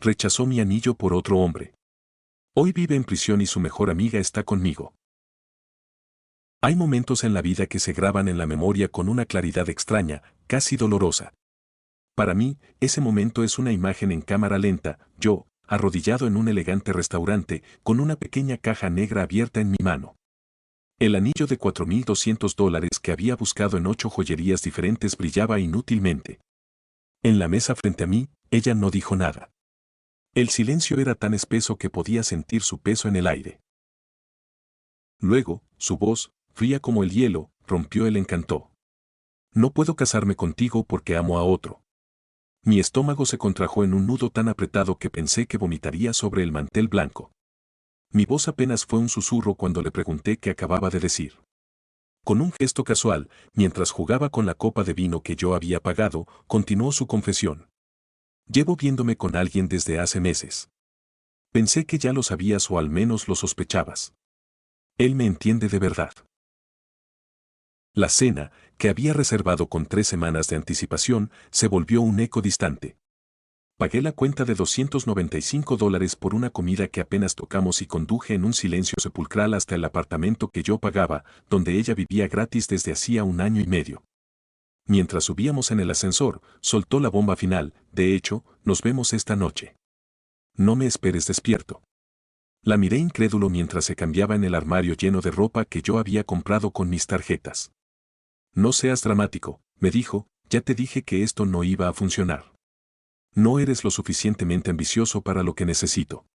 rechazó mi anillo por otro hombre. Hoy vive en prisión y su mejor amiga está conmigo. Hay momentos en la vida que se graban en la memoria con una claridad extraña, casi dolorosa. Para mí, ese momento es una imagen en cámara lenta, yo, arrodillado en un elegante restaurante, con una pequeña caja negra abierta en mi mano. El anillo de $4,200 que había buscado en 8 joyerías diferentes brillaba inútilmente. En la mesa frente a mí, ella no dijo nada. El silencio era tan espeso que podía sentir su peso en el aire. Luego, su voz, fría como el hielo, rompió el encanto. No puedo casarme contigo porque amo a otro. Mi estómago se contrajo en un nudo tan apretado que pensé que vomitaría sobre el mantel blanco. Mi voz apenas fue un susurro cuando le pregunté qué acababa de decir. Con un gesto casual, mientras jugaba con la copa de vino que yo había pagado, continuó su confesión. Llevo viéndome con alguien desde hace meses. Pensé que ya lo sabías o al menos lo sospechabas. Él me entiende de verdad. La cena, que había reservado con 3 semanas de anticipación, se volvió un eco distante. Pagué la cuenta de $295 por una comida que apenas tocamos y conduje en un silencio sepulcral hasta el apartamento que yo pagaba, donde ella vivía gratis desde hacía 1 año y medio. Mientras subíamos en el ascensor, soltó la bomba final: de hecho, nos vemos esta noche. No me esperes despierto. La miré incrédulo mientras se cambiaba en el armario lleno de ropa que yo había comprado con mis tarjetas. No seas dramático, me dijo, ya te dije que esto no iba a funcionar. No eres lo suficientemente ambicioso para lo que necesito.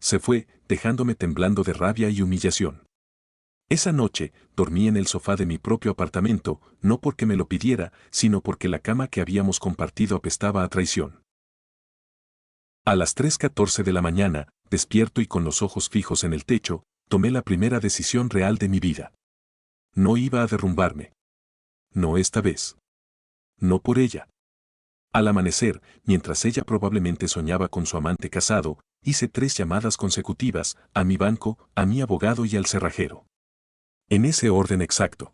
Se fue, dejándome temblando de rabia y humillación. Esa noche, dormí en el sofá de mi propio apartamento, no porque me lo pidiera, sino porque la cama que habíamos compartido apestaba a traición. A las 3:14 de la mañana, despierto y con los ojos fijos en el techo, tomé la primera decisión real de mi vida. No iba a derrumbarme. No esta vez. No por ella. Al amanecer, mientras ella probablemente soñaba con su amante casado, hice 3 llamadas consecutivas, a mi banco, a mi abogado y al cerrajero. En ese orden exacto.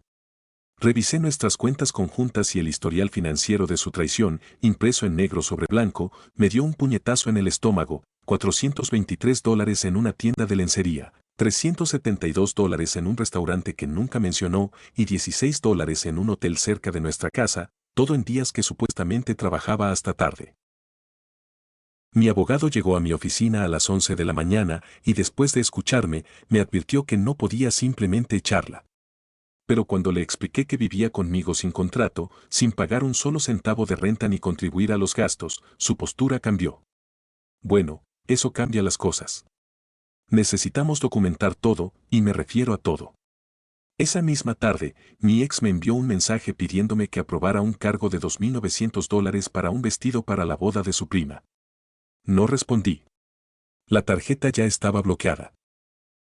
Revisé nuestras cuentas conjuntas y el historial financiero de su traición, impreso en negro sobre blanco, me dio un puñetazo en el estómago: $423 en una tienda de lencería, $372 en un restaurante que nunca mencionó y $16 en un hotel cerca de nuestra casa, todo en días que supuestamente trabajaba hasta tarde. Mi abogado llegó a mi oficina a las 11 de la mañana y después de escucharme, me advirtió que no podía simplemente echarla. Pero cuando le expliqué que vivía conmigo sin contrato, sin pagar un solo centavo de renta ni contribuir a los gastos, su postura cambió. Bueno, eso cambia las cosas. Necesitamos documentar todo, y me refiero a todo. Esa misma tarde, mi ex me envió un mensaje pidiéndome que aprobara un cargo de $2,900 para un vestido para la boda de su prima. No respondí. La tarjeta ya estaba bloqueada.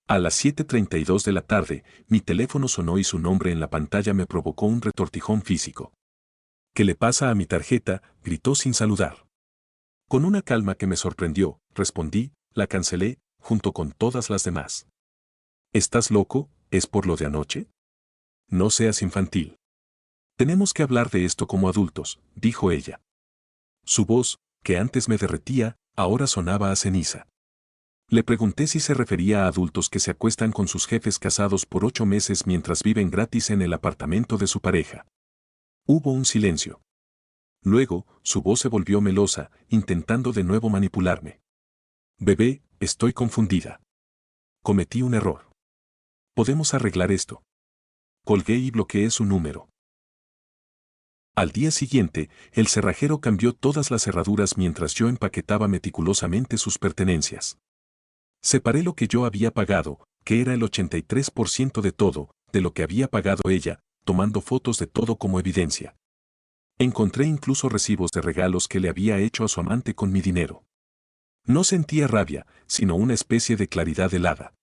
A las 7:32 de la tarde, mi teléfono sonó y su nombre en la pantalla me provocó un retortijón físico. ¿Qué le pasa a mi tarjeta?, gritó sin saludar. Con una calma que me sorprendió, respondí, la cancelé, junto con todas las demás. ¿Estás loco? ¿Es por lo de anoche? No seas infantil. Tenemos que hablar de esto como adultos, dijo ella. Su voz, que antes me derretía, ahora sonaba a ceniza. Le pregunté si se refería a adultos que se acuestan con sus jefes casados por 8 meses mientras viven gratis en el apartamento de su pareja. Hubo un silencio. Luego, su voz se volvió melosa, intentando de nuevo manipularme. Bebé, estoy confundida. Cometí un error. Podemos arreglar esto. Colgué y bloqueé su número. Al día siguiente, el cerrajero cambió todas las cerraduras mientras yo empaquetaba meticulosamente sus pertenencias. Separé lo que yo había pagado, que era el 83% de todo, de lo que había pagado ella, tomando fotos de todo como evidencia. Encontré incluso recibos de regalos que le había hecho a su amante con mi dinero. No sentía rabia, sino una especie de claridad helada.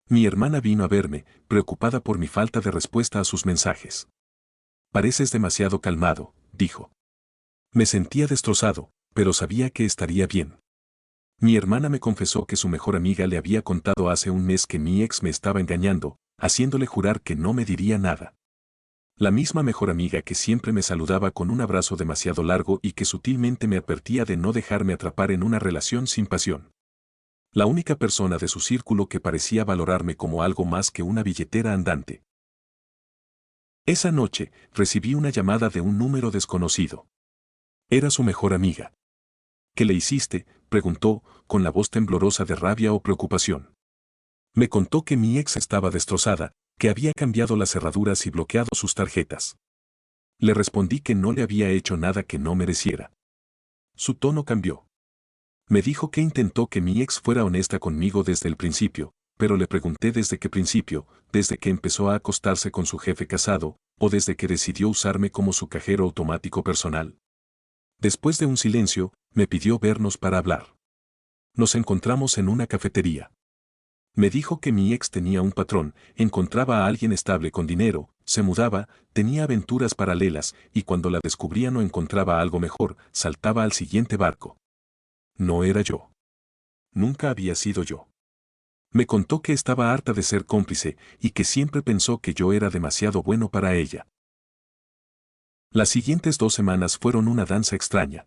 Mi hermana vino a verme, preocupada por mi falta de respuesta a sus mensajes. Pareces demasiado calmado, dijo. Me sentía destrozado, pero sabía que estaría bien. Mi hermana me confesó que su mejor amiga le había contado hace un mes que mi ex me estaba engañando, haciéndole jurar que no me diría nada. La misma mejor amiga que siempre me saludaba con un abrazo demasiado largo y que sutilmente me advertía de no dejarme atrapar en una relación sin pasión. La única persona de su círculo que parecía valorarme como algo más que una billetera andante. Esa noche, recibí una llamada de un número desconocido. Era su mejor amiga. ¿Qué le hiciste?, preguntó, con la voz temblorosa de rabia o preocupación. Me contó que mi ex estaba destrozada, que había cambiado las cerraduras y bloqueado sus tarjetas. Le respondí que no le había hecho nada que no mereciera. Su tono cambió. Me dijo que intentó que mi ex fuera honesta conmigo desde el principio, pero le pregunté desde qué principio, desde que empezó a acostarse con su jefe casado, o desde que decidió usarme como su cajero automático personal. Después de un silencio, me pidió vernos para hablar. Nos encontramos en una cafetería. Me dijo que mi ex tenía un patrón, encontraba a alguien estable con dinero, se mudaba, tenía aventuras paralelas, y cuando la descubrían o encontraba algo mejor, saltaba al siguiente barco. No era yo. Nunca había sido yo. Me contó que estaba harta de ser cómplice y que siempre pensó que yo era demasiado bueno para ella. Las siguientes 2 semanas fueron una danza extraña.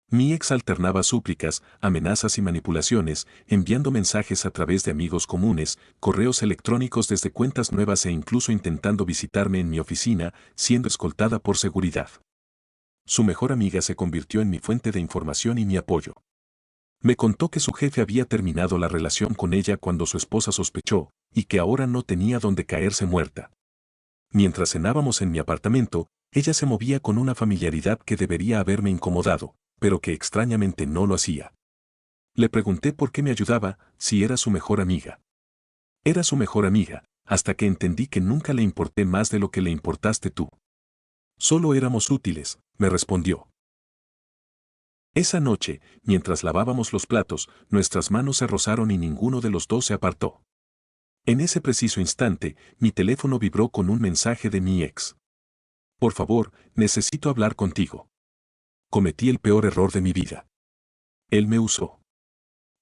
Mi ex alternaba súplicas, amenazas y manipulaciones, enviando mensajes a través de amigos comunes, correos electrónicos desde cuentas nuevas e incluso intentando visitarme en mi oficina, siendo escoltada por seguridad. Su mejor amiga se convirtió en mi fuente de información y mi apoyo. Me contó que su jefe había terminado la relación con ella cuando su esposa sospechó, y que ahora no tenía donde caerse muerta. Mientras cenábamos en mi apartamento, ella se movía con una familiaridad que debería haberme incomodado, pero que extrañamente no lo hacía. Le pregunté por qué me ayudaba, si era su mejor amiga. Era su mejor amiga, hasta que entendí que nunca le importé más de lo que le importaste tú. Solo éramos útiles, me respondió. Esa noche, mientras lavábamos los platos, nuestras manos se rozaron y ninguno de los dos se apartó. En ese preciso instante, mi teléfono vibró con un mensaje de mi ex. Por favor, necesito hablar contigo. Cometí el peor error de mi vida. Él me usó.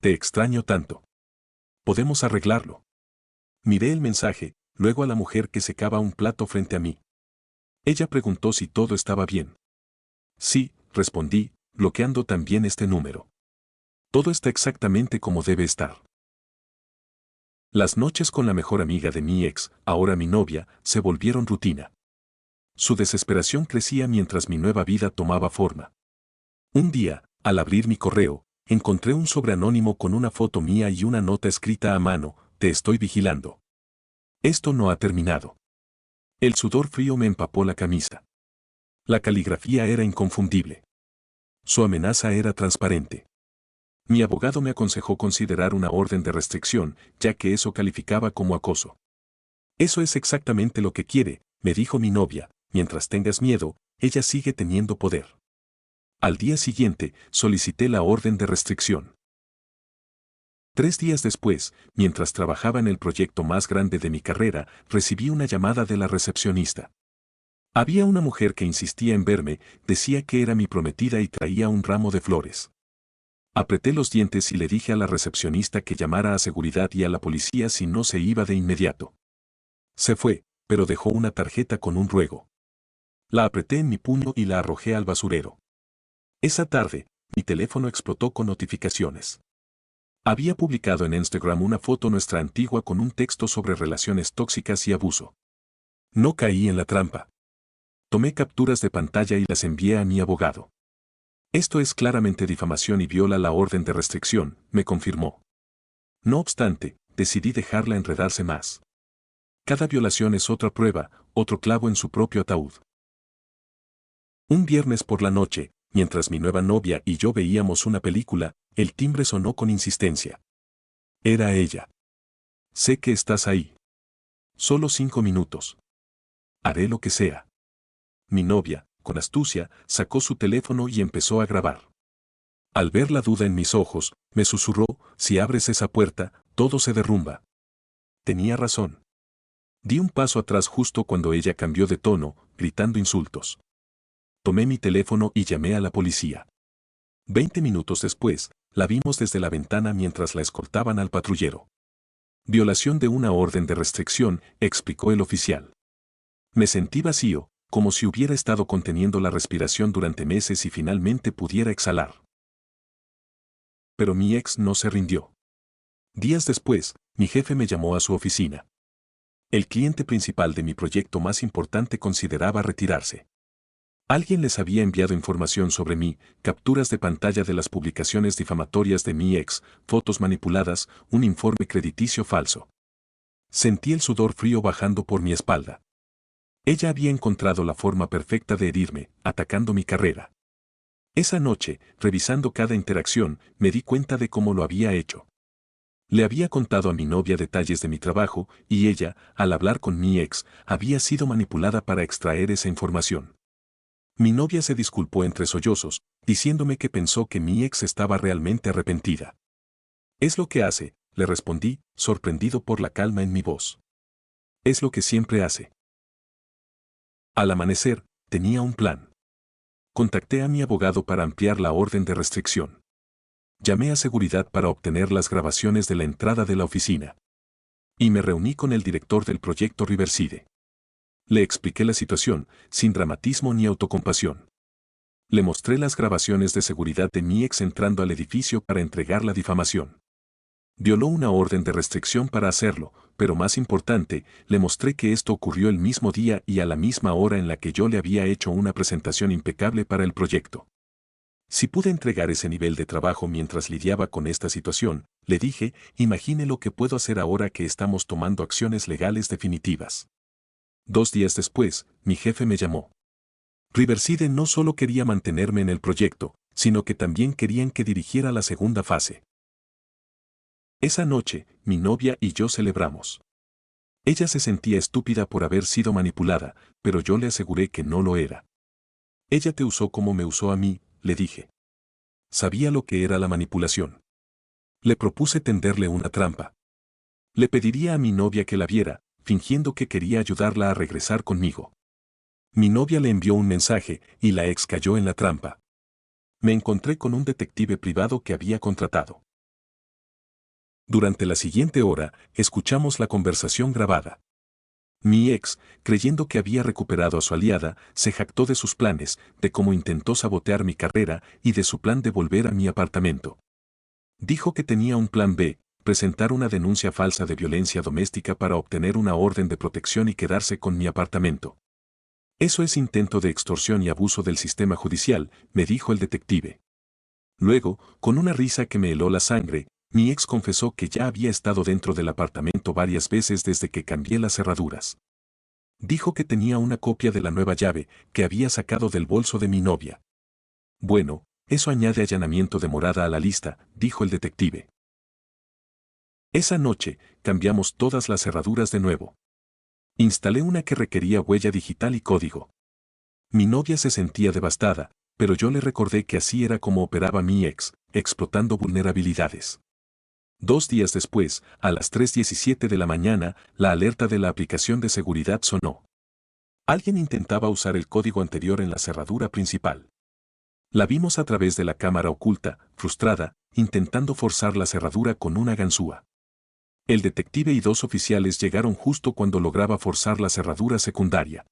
Te extraño tanto. Podemos arreglarlo. Miré el mensaje, luego a la mujer que secaba un plato frente a mí. Ella preguntó si todo estaba bien. Sí, respondí, bloqueando también este número. Todo está exactamente como debe estar. Las noches con la mejor amiga de mi ex, ahora mi novia, se volvieron rutina. Su desesperación crecía mientras mi nueva vida tomaba forma. Un día, al abrir mi correo, encontré un sobre anónimo con una foto mía y una nota escrita a mano: te estoy vigilando. Esto no ha terminado. El sudor frío me empapó la camisa. La caligrafía era inconfundible. Su amenaza era transparente. Mi abogado me aconsejó considerar una orden de restricción, ya que eso calificaba como acoso. Eso es exactamente lo que quiere, me dijo mi novia: mientras tengas miedo, ella sigue teniendo poder. Al día siguiente, solicité la orden de restricción. 3 días después, mientras trabajaba en el proyecto más grande de mi carrera, recibí una llamada de la recepcionista. Había una mujer que insistía en verme, decía que era mi prometida y traía un ramo de flores. Apreté los dientes y le dije a la recepcionista que llamara a seguridad y a la policía si no se iba de inmediato. Se fue, pero dejó una tarjeta con un ruego. La apreté en mi puño y la arrojé al basurero. Esa tarde, mi teléfono explotó con notificaciones. Había publicado en Instagram una foto nuestra antigua con un texto sobre relaciones tóxicas y abuso. No caí en la trampa. Tomé capturas de pantalla y las envié a mi abogado. Esto es claramente difamación y viola la orden de restricción, me confirmó. No obstante, decidí dejarla enredarse más. Cada violación es otra prueba, otro clavo en su propio ataúd. Un viernes por la noche, mientras mi nueva novia y yo veíamos una película, el timbre sonó con insistencia. Era ella. Sé que estás ahí. Solo 5 minutos. Haré lo que sea. Mi novia, con astucia, sacó su teléfono y empezó a grabar. Al ver la duda en mis ojos, me susurró: si abres esa puerta, todo se derrumba. Tenía razón. Di un paso atrás justo cuando ella cambió de tono, gritando insultos. Tomé mi teléfono y llamé a la policía. 20 minutos después, la vimos desde la ventana mientras la escoltaban al patrullero. Violación de una orden de restricción, explicó el oficial. Me sentí vacío, como si hubiera estado conteniendo la respiración durante meses y finalmente pudiera exhalar. Pero mi ex no se rindió. Días después, mi jefe me llamó a su oficina. El cliente principal de mi proyecto más importante consideraba retirarse. Alguien les había enviado información sobre mí, capturas de pantalla de las publicaciones difamatorias de mi ex, fotos manipuladas, un informe crediticio falso. Sentí el sudor frío bajando por mi espalda. Ella había encontrado la forma perfecta de herirme, atacando mi carrera. Esa noche, revisando cada interacción, me di cuenta de cómo lo había hecho. Le había contado a mi novia detalles de mi trabajo, y ella, al hablar con mi ex, había sido manipulada para extraer esa información. Mi novia se disculpó entre sollozos, diciéndome que pensó que mi ex estaba realmente arrepentida. Es lo que hace, le respondí, sorprendido por la calma en mi voz. Es lo que siempre hace. Al amanecer, tenía un plan. Contacté a mi abogado para ampliar la orden de restricción. Llamé a seguridad para obtener las grabaciones de la entrada de la oficina. Y me reuní con el director del proyecto Riverside. Le expliqué la situación, sin dramatismo ni autocompasión. Le mostré las grabaciones de seguridad de mi ex entrando al edificio para entregar la difamación. Violó una orden de restricción para hacerlo, pero más importante, le mostré que esto ocurrió el mismo día y a la misma hora en la que yo le había hecho una presentación impecable para el proyecto. Si pude entregar ese nivel de trabajo mientras lidiaba con esta situación, le dije, imagine lo que puedo hacer ahora que estamos tomando acciones legales definitivas. 2 días después, mi jefe me llamó. Riverside no solo quería mantenerme en el proyecto, sino que también querían que dirigiera la segunda fase. Esa noche, mi novia y yo celebramos. Ella se sentía estúpida por haber sido manipulada, pero yo le aseguré que no lo era. Ella te usó como me usó a mí, le dije. Sabía lo que era la manipulación. Le propuse tenderle una trampa. Le pediría a mi novia que la viera, fingiendo que quería ayudarla a regresar conmigo. Mi novia le envió un mensaje y la ex cayó en la trampa. Me encontré con un detective privado que había contratado. Durante la siguiente hora, escuchamos la conversación grabada. Mi ex, creyendo que había recuperado a su aliada, se jactó de sus planes, de cómo intentó sabotear mi carrera y de su plan de volver a mi apartamento. Dijo que tenía un plan B, presentar una denuncia falsa de violencia doméstica para obtener una orden de protección y quedarse con mi apartamento. Eso es intento de extorsión y abuso del sistema judicial, me dijo el detective. Luego, con una risa que me heló la sangre, mi ex confesó que ya había estado dentro del apartamento varias veces desde que cambié las cerraduras. Dijo que tenía una copia de la nueva llave que había sacado del bolso de mi novia. Bueno, eso añade allanamiento de morada a la lista, dijo el detective. Esa noche, cambiamos todas las cerraduras de nuevo. Instalé una que requería huella digital y código. Mi novia se sentía devastada, pero yo le recordé que así era como operaba mi ex, explotando vulnerabilidades. 2 días después, a las 3:17 de la mañana, la alerta de la aplicación de seguridad sonó. Alguien intentaba usar el código anterior en la cerradura principal. La vimos a través de la cámara oculta, frustrada, intentando forzar la cerradura con una ganzúa. El detective y 2 oficiales llegaron justo cuando lograba forzar la cerradura secundaria.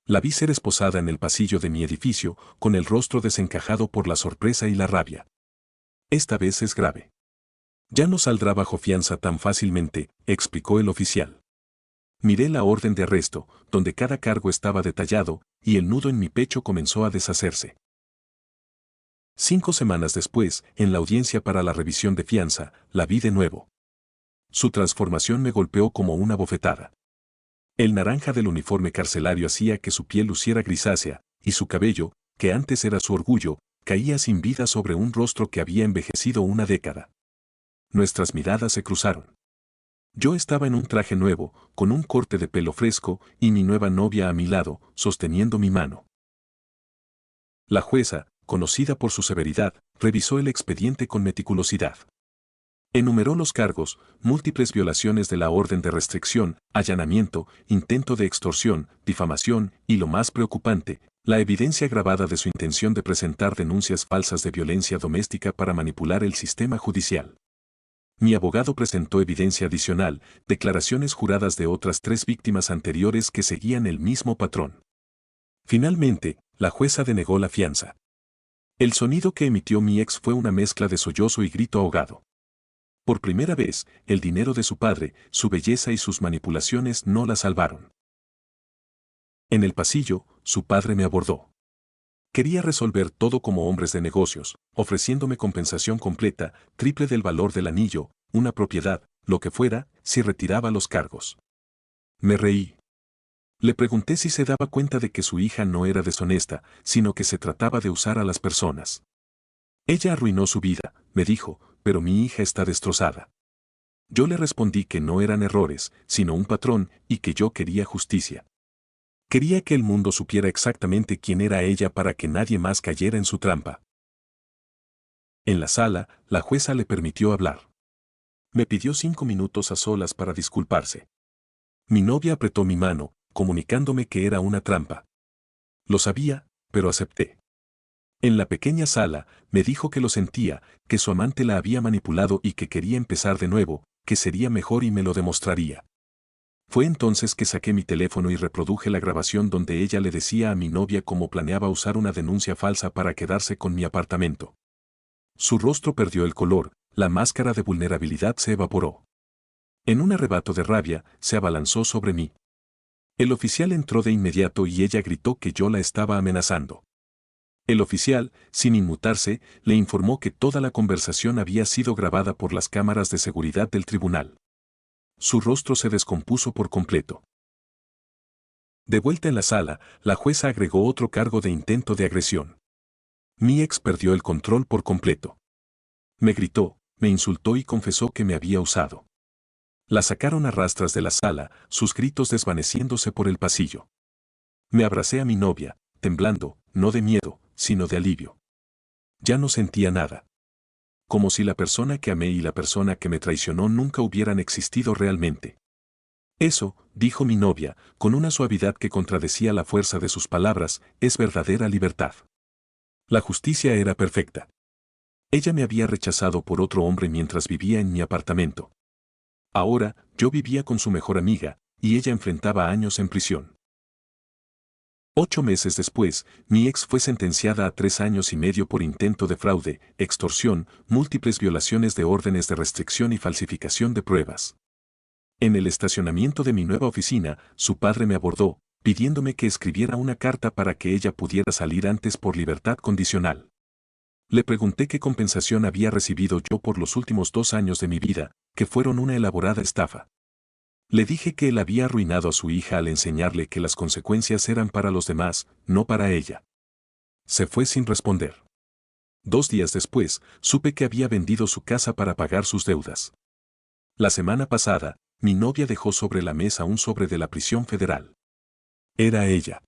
La vi ser esposada en el pasillo de mi edificio, con el rostro desencajado por la sorpresa y la rabia. Esta vez es grave. Ya no saldrá bajo fianza tan fácilmente, explicó el oficial. Miré la orden de arresto, donde cada cargo estaba detallado, y el nudo en mi pecho comenzó a deshacerse. 5 semanas después, en la audiencia para la revisión de fianza, la vi de nuevo. Su transformación me golpeó como una bofetada. El naranja del uniforme carcelario hacía que su piel luciera grisácea, y su cabello, que antes era su orgullo, caía sin vida sobre un rostro que había envejecido una década. Nuestras miradas se cruzaron. Yo estaba en un traje nuevo, con un corte de pelo fresco, y mi nueva novia a mi lado, sosteniendo mi mano. La jueza, conocida por su severidad, revisó el expediente con meticulosidad. Enumeró los cargos, múltiples violaciones de la orden de restricción, allanamiento, intento de extorsión, difamación y, lo más preocupante, la evidencia grabada de su intención de presentar denuncias falsas de violencia doméstica para manipular el sistema judicial. Mi abogado presentó evidencia adicional, declaraciones juradas de otras 3 víctimas anteriores que seguían el mismo patrón. Finalmente, la jueza denegó la fianza. El sonido que emitió mi ex fue una mezcla de sollozo y grito ahogado. Por primera vez, el dinero de su padre, su belleza y sus manipulaciones no la salvaron. En el pasillo, su padre me abordó. Quería resolver todo como hombres de negocios, ofreciéndome compensación completa, triple del valor del anillo, una propiedad, lo que fuera, si retiraba los cargos. Me reí. Le pregunté si se daba cuenta de que su hija no era deshonesta, sino que se trataba de usar a las personas. Ella arruinó su vida, me dijo, pero mi hija está destrozada. Yo le respondí que no eran errores, sino un patrón, y que yo quería justicia. Quería que el mundo supiera exactamente quién era ella para que nadie más cayera en su trampa. En la sala, la jueza le permitió hablar. Me pidió 5 minutos a solas para disculparse. Mi novia apretó mi mano, comunicándome que era una trampa. Lo sabía, pero acepté. En la pequeña sala, me dijo que lo sentía, que su amante la había manipulado y que quería empezar de nuevo, que sería mejor y me lo demostraría. Fue entonces que saqué mi teléfono y reproduje la grabación donde ella le decía a mi novia cómo planeaba usar una denuncia falsa para quedarse con mi apartamento. Su rostro perdió el color, la máscara de vulnerabilidad se evaporó. En un arrebato de rabia, se abalanzó sobre mí. El oficial entró de inmediato y ella gritó que yo la estaba amenazando. El oficial, sin inmutarse, le informó que toda la conversación había sido grabada por las cámaras de seguridad del tribunal. Su rostro se descompuso por completo. De vuelta en la sala, la jueza agregó otro cargo de intento de agresión. Mi ex perdió el control por completo. Me gritó, me insultó y confesó que me había usado. La sacaron a rastras de la sala, sus gritos desvaneciéndose por el pasillo. Me abracé a mi novia, temblando, no de miedo, sino de alivio. Ya no sentía nada. Como si la persona que amé y la persona que me traicionó nunca hubieran existido realmente. Eso, dijo mi novia, con una suavidad que contradecía la fuerza de sus palabras, es verdadera libertad. La justicia era perfecta. Ella me había rechazado por otro hombre mientras vivía en mi apartamento. Ahora, yo vivía con su mejor amiga, y ella enfrentaba años en prisión. 8 meses después, mi ex fue sentenciada a 3 años y medio por intento de fraude, extorsión, múltiples violaciones de órdenes de restricción y falsificación de pruebas. En el estacionamiento de mi nueva oficina, su padre me abordó, pidiéndome que escribiera una carta para que ella pudiera salir antes por libertad condicional. Le pregunté qué compensación había recibido yo por los últimos 2 años de mi vida, que fueron una elaborada estafa. Le dije que él había arruinado a su hija al enseñarle que las consecuencias eran para los demás, no para ella. Se fue sin responder. 2 días después, supe que había vendido su casa para pagar sus deudas. La semana pasada, mi novia dejó sobre la mesa un sobre de la prisión federal. Era ella.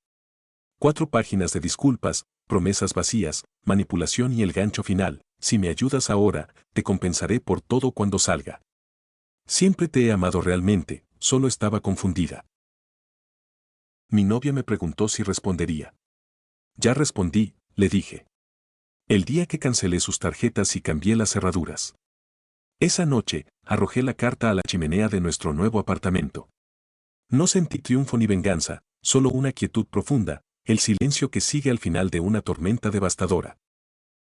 4 páginas de disculpas, promesas vacías, manipulación y el gancho final: si me ayudas ahora, te compensaré por todo cuando salga. Siempre te he amado realmente, solo estaba confundida. Mi novia me preguntó si respondería. Ya respondí, le dije. El día que cancelé sus tarjetas y cambié las cerraduras. Esa noche, arrojé la carta a la chimenea de nuestro nuevo apartamento. No sentí triunfo ni venganza, solo una quietud profunda, el silencio que sigue al final de una tormenta devastadora.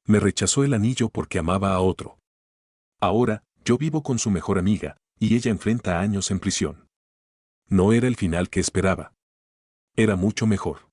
Me rechazó el anillo porque amaba a otro. Ahora, yo vivo con su mejor amiga, y ella enfrenta años en prisión. No era el final que esperaba. Era mucho mejor.